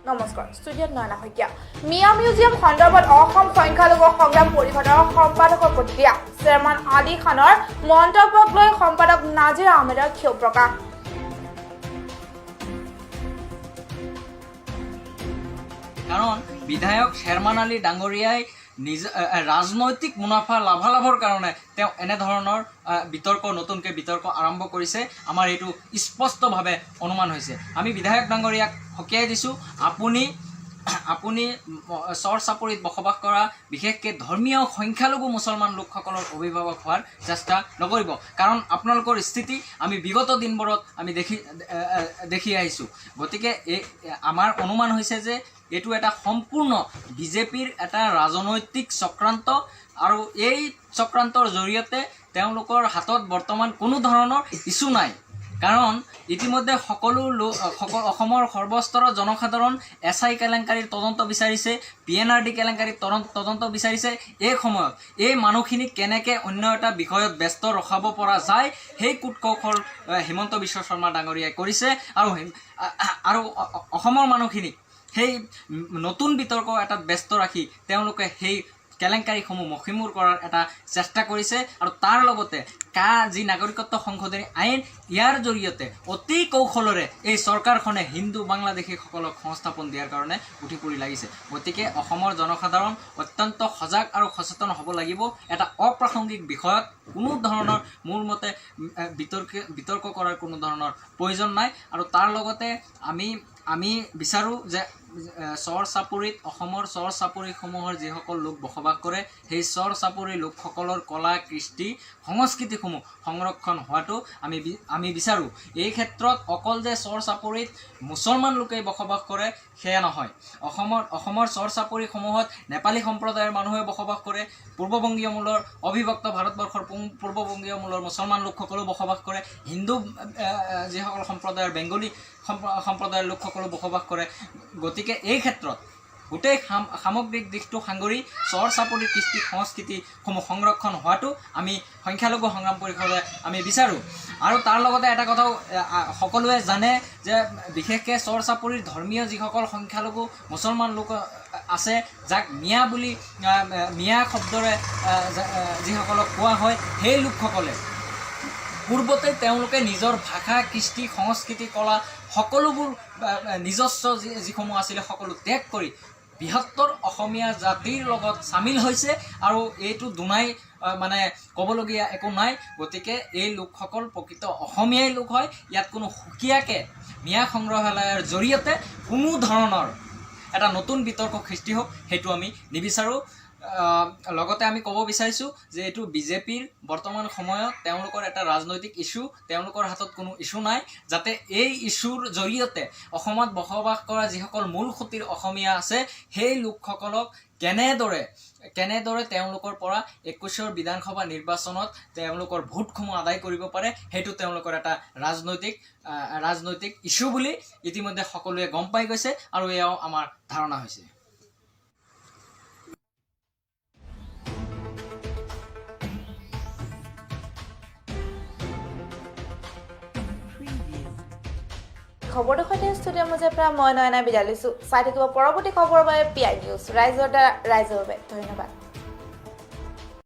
নমস্কাৰ ষ্টুডিঅ'ত নয়না শইকীয়া মিয়া মিউজিয়াম সন্দৰ্ভত অসম সংখ্যালঘু সংগ্ৰাম পৰিষদৰ সম্পাদকৰ প্ৰতিক্ৰিয়া চেয়াৰমেন আলী খানৰ মন্তব্যক লৈ সম্পাদক নাজিৰ আহমেদৰ ক্ষোভ প্ৰকাশ কাৰণ বিধায়ক চেয়াৰমেন আলী ডাঙৰীয়াই নিজ ৰাজনৈতিক মুনাফা লাভালাভৰ কাৰণে তেওঁ এনেধৰণৰ নতুনকৈ বিতৰ্ক আৰম্ভ কৰিছে আমাৰ এইটো স্পষ্টভাৱে অনুমান হৈছে আমি বিধায়ক ডাঙৰীয়াক সকীয়াই দিছোঁ আপুনি চৰ চাপৰিত বসবাস কৰা বিশেষকৈ ধৰ্মীয় সংখ্যালঘু মুছলমান লোকসকলৰ অভিভাৱক হোৱাৰ চেষ্টা নকৰিব কাৰণ আপোনালোকৰ স্থিতি আমি বিগত দিনবোৰত আমি দেখি আহিছোঁ গতিকে আমাৰ অনুমান হৈছে যে এইটো এটা সম্পূৰ্ণ বিজেপিৰ এটা ৰাজনৈতিক চক্ৰান্ত আৰু এই চক্ৰান্তৰ জৰিয়তে তেওঁলোকৰ হাতত বৰ্তমান কোনো ধৰণৰ ইছ্যু নাই কাৰণ ইতিমধ্যে সকলো অসমৰ সৰ্বস্তৰৰ জনসাধাৰণ SI কেলেংকাৰীৰ তদন্ত বিচাৰিছে PNRD কেলেংকাৰীৰ তদন্ত বিচাৰিছে এই সময়ত এই মানুহখিনিক কেনেকৈ অন্য এটা বিষয়ত ব্যস্ত ৰখাব পৰা যায় সেই কূটকৌশল হিমন্ত বিশ্ব শৰ্মা ডাঙৰীয়াই কৰিছে আৰু অসমৰ মানুহখিনিক সেই নতুন বিতৰ্ক এটাত ব্যস্ত ৰাখি তেওঁলোকে সেই কেলেংকাৰীসমূহ মষিমূৰ কৰাৰ এটা চেষ্টা কৰিছে আৰু তাৰ লগতে যি নাগৰিকত্ব সংশোধনী আইন ইয়াৰ জৰিয়তে অতি কৌশলৰে এই চৰকাৰখনে হিন্দু বাংলাদেশীসকলক সংস্থাপন দিয়াৰ কাৰণে উঠি পৰি লাগিছে গতিকে অসমৰ জনসাধাৰণ অত্যন্ত সজাগ আৰু সচেতন হ'ব লাগিব এটা অপ্ৰাসংগিক বিষয়ত কোনো ধৰণৰ মোৰ মতে বিতৰ্ক কৰাৰ কোনো ধৰণৰ প্ৰয়োজন নাই আৰু তাৰ লগতে আমি বিচাৰোঁ যে চৰ চাপৰিত অসমৰ চৰ চাপৰিসমূহৰ যিসকল লোক বসবাস কৰে সেই চৰ চাপৰি লোকসকলৰ কলা কৃষ্টি সংস্কৃতিসমূহ সংৰক্ষণ হোৱাটো আমি বিচাৰোঁ এই ক্ষেত্ৰত অকল যে চৰ চাপৰিত মুছলমান লোকেই বসবাস কৰে সেয়া নহয় অসমৰ চৰ চাপৰিসমূহত নেপালী সম্প্ৰদায়ৰ মানুহে বসবাস কৰে পূৰ্ববংগীয় মূলৰ অবিভক্ত ভাৰতবৰ্ষৰ পূৰ্ববংগীয় মূলৰ মুছলমান লোকসকলেও বসবাস কৰে হিন্দু যিসকল সম্প্ৰদায়ৰ বেংগলী সম্প্ৰদায়ৰ লোকসকলেও বসবাস কৰে গতিকে এই ক্ষেত্ৰত গোটেই সামগ্ৰিক দিশটো সাঙুৰি চৰ চাপৰি কৃষ্টি সংস্কৃতিসমূহ সংৰক্ষণ হোৱাটো আমি সংখ্যালঘু সংগ্ৰাম পৰিষদে আমি বিচাৰোঁ আৰু তাৰ লগতে এটা কথাও সকলোৱে জানে যে বিশেষকৈ চৰ চাপৰিৰ ধৰ্মীয় যিসকল সংখ্যালঘু মুছলমান লোক আছে যাক মিয়া শব্দৰে যিসকলক কোৱা হয় সেই লোকসকলে পূৰ্বতে তেওঁলোকে নিজৰ ভাষা কৃষ্টি সংস্কৃতি কলা সকলোবোৰ নিজস্ব যিসমূহ আছিলে সকলো ত্যাগ কৰি বৃহত্তৰ অসমীয়া জাতিৰ লগত চামিল হৈছে আৰু এইটো দুনাই মানে ক'বলগীয়া একো নাই গতিকে এই লোকসকল প্ৰকৃত অসমীয়াই লোক হয় ইয়াত কোনো সুকীয়াকৈ মিয়া সংগ্ৰহালয়ৰ জৰিয়তে কোনো ধৰণৰ এটা নতুন বিতৰ্ক সৃষ্টি হওক সেইটো আমি নিবিচাৰোঁ লগতে আমি ক'ব বিচাৰিছোঁ যে এইটো বিজেপিৰ বৰ্তমান সময়ত তেওঁলোকৰ এটা ৰাজনৈতিক ইছ্যু তেওঁলোকৰ হাতত কোনো ইছ্যু নাই যাতে এই ইছ্যুৰ জৰিয়তে অসমত বসবাস কৰা যিসকল মূল সুঁতিৰ অসমীয়া আছে সেই লোকসকলক কেনেদৰে তেওঁলোকৰ পৰা 21ৰ বিধানসভা নিৰ্বাচনত তেওঁলোকৰ ভোটসমূহ আদায় কৰিব পাৰে সেইটো তেওঁলোকৰ এটা ৰাজনৈতিক ইছ্যু বুলি ইতিমধ্যে সকলোৱে গম পাই গৈছে আৰু এয়াও আমাৰ ধাৰণা হৈছে খবৰটো সৈতে ষ্টুডিঅ'ৰ মাজৰ পৰা মই নয়না বিদায় লৈছোঁ চাই থাকিব পৰৱৰ্তী খবৰৰ বাবে PI নিউজ ৰাইজৰ বাবে ধন্যবাদ